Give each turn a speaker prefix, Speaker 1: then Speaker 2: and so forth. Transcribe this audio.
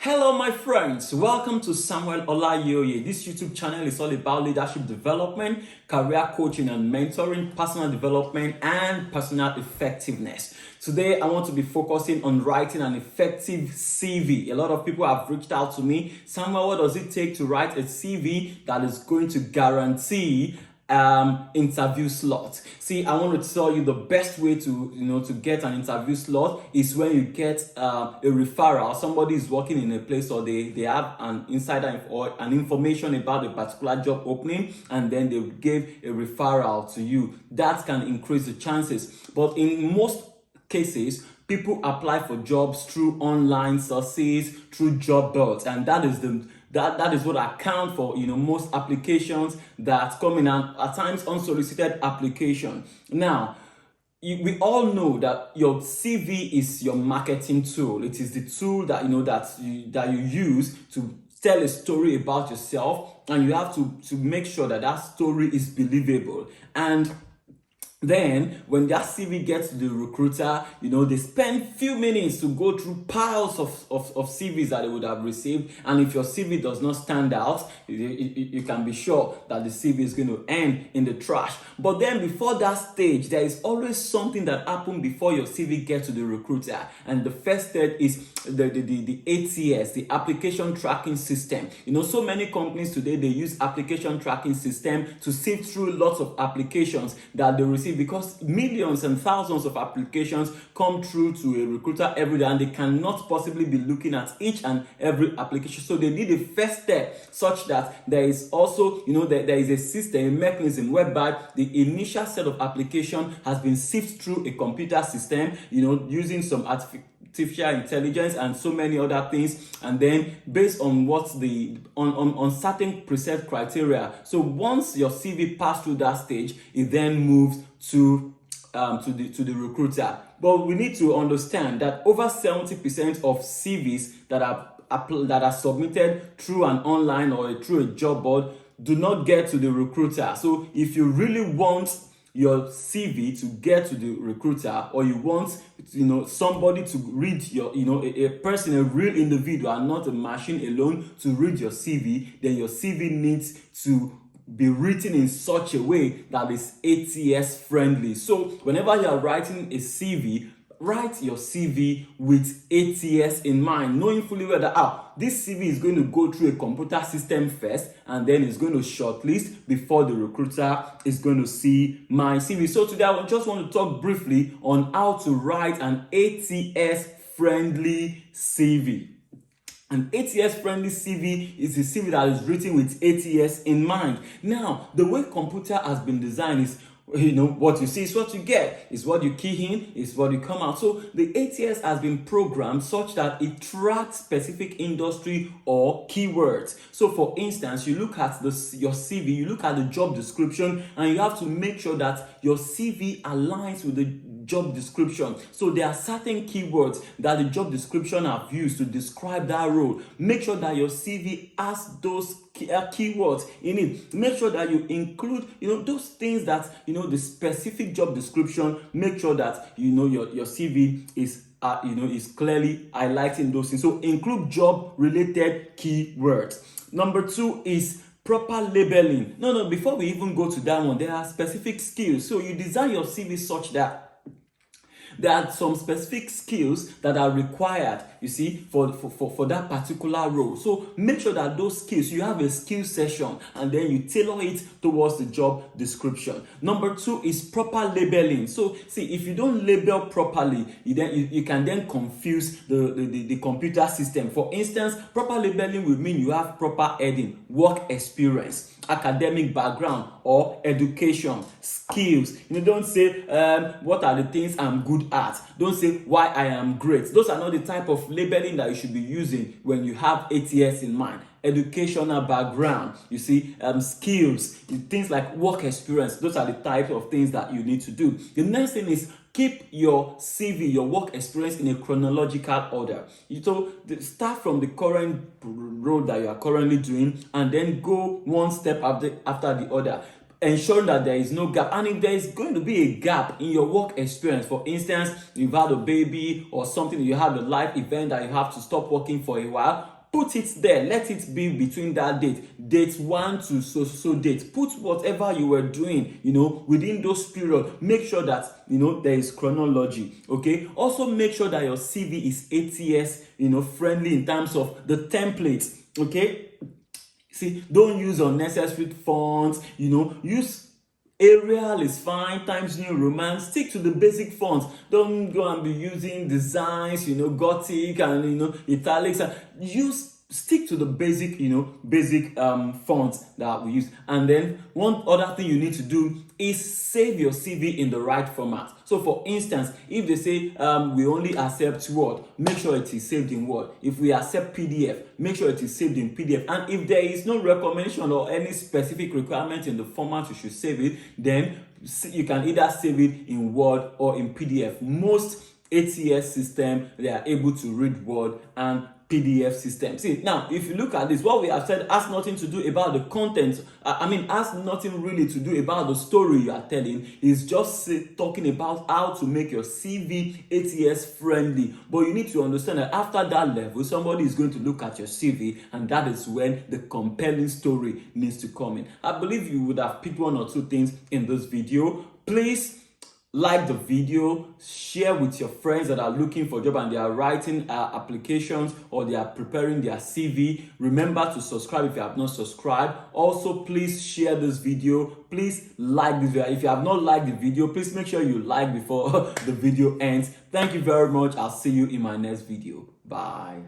Speaker 1: Hello my friends, welcome to Samuel Olayoye. This YouTube channel is all about leadership development, career coaching and mentoring, personal development and personal effectiveness. Today I want to be focusing on writing an effective CV. A lot of people have reached out to me, Samuel, what does it take to write a CV that is going to guarantee interview slot? See, I want to tell you the best way to get an interview slot is when you get a referral. Somebody is working in a place, or they have an insider or an information about a particular job opening, and then they give a referral to you. That can increase the chances. But in most cases, people apply for jobs through online sources, through job boards, and that is what account for most applications that come in, and at times unsolicited application. Now, we all know that your CV is your marketing tool. It is the tool that you use to tell a story about yourself, and you have to make sure that that story is believable. And then when that CV gets to the recruiter, they spend few minutes to go through piles of CVs that they would have received. And if your CV does not stand out, you can be sure that the CV is going to end in the trash. But then before that stage, there is always something that happened before your CV gets to the recruiter. And the first step is the ATS, the application tracking system. So many companies today, they use application tracking system to sift through lots of applications that they receive, because millions and thousands of applications come through to a recruiter every day, and they cannot possibly be looking at each and every application. So they need a first step such that there is also, there is a system, a mechanism whereby the initial set of application has been sifted through a computer system, using some artificial intelligence and so many other things, and then based on on certain preset criteria. So once your CV passed through that stage, it then moves to the recruiter. But we need to understand that over 70% of CVs that are submitted through an online or through a job board do not get to the recruiter. So if you really want your CV to get to the recruiter, or you want somebody to read your a person, a real individual and not a machine alone, to read your CV, then your CV needs to be written in such a way that is ATS friendly. So whenever you are writing a CV, write your CV with ATS in mind, knowing fully well that this CV is going to go through a computer system first, and then it's going to shortlist before the recruiter is going to see my CV. So today I just want to talk briefly on how to write an ATS friendly CV. An ATS friendly CV is a CV that is written with ATS in mind. Now, the way computer has been designed is, what you see is what you get, is what you key in, is what you come out. So the ATS has been programmed such that it tracks specific industry or keywords. So for instance, you look at your CV, you look at the job description, and you have to make sure that your CV aligns with the job description. So there are certain keywords that the job description have used to describe that role. Make sure that your CV has those keywords in it. Make sure that you include those things that the specific job description. Make sure that your CV is is clearly highlighting those things. So include job related keywords. Number 2 is proper labeling. Before we even go to that one, there are specific skills. So you design your CV such that there are some specific skills that are required, for that particular role. So make sure that those skills, you have a skill session, and then you tailor it towards the job description. Number 2 is proper labeling. So see, if you don't label properly, you can then confuse the computer system. For instance, proper labeling will mean you have proper heading, work experience, academic background, or education, skills. Don't say what are the things I'm good at. Don't say why I am great. Those are not the type of labeling that you should be using when you have ATS in mind. Educational background, skills, things like work experience. Those are the types of things that you need to do. The next thing is keep your CV, your work experience, in a chronological order. Start from the current role that you are currently doing, and then go one step after the other. ensuring that there is no gap. And if there is going to be a gap in your work experience, for instance, you've had a baby or something, you have a life event that you have to stop working for a while, put it there. Let it be between that date 1 to so date. Put whatever you were doing, within those periods. Make sure that there is chronology. Okay. Also make sure that your CV is ATS friendly in terms of the templates. Okay. See, don't use unnecessary fonts. Use Arial is fine, Times New Roman. Stick to the basic fonts. Don't go and be using designs, Gothic and italics. Stick to the basic fonts that we use. And then one other thing you need to do is save your CV in the right format. So for instance, if they say we only accept Word, make sure it is saved in Word. If we accept PDF, make sure it is saved in PDF. And if there is no recommendation or any specific requirement in the format you should save it, then you can either save it in Word or in PDF. Most ATS system, they are able to read Word and PDF system. See, now, if you look at this, what we have said has nothing to do about the content. Has nothing really to do about the story you are telling. It's just talking about how to make your CV ATS friendly. But you need to understand that after that level, somebody is going to look at your CV, and that is when the compelling story needs to come in. I believe you would have picked one or two things in this video. Please like the video, share with your friends that are looking for a job and they are writing applications or they are preparing their CV. Remember to subscribe if you have not subscribed. Also, please share this video. Please like this video. If you have not liked the video, please make sure you like before the video ends. Thank you very much. I'll see you in my next video. Bye.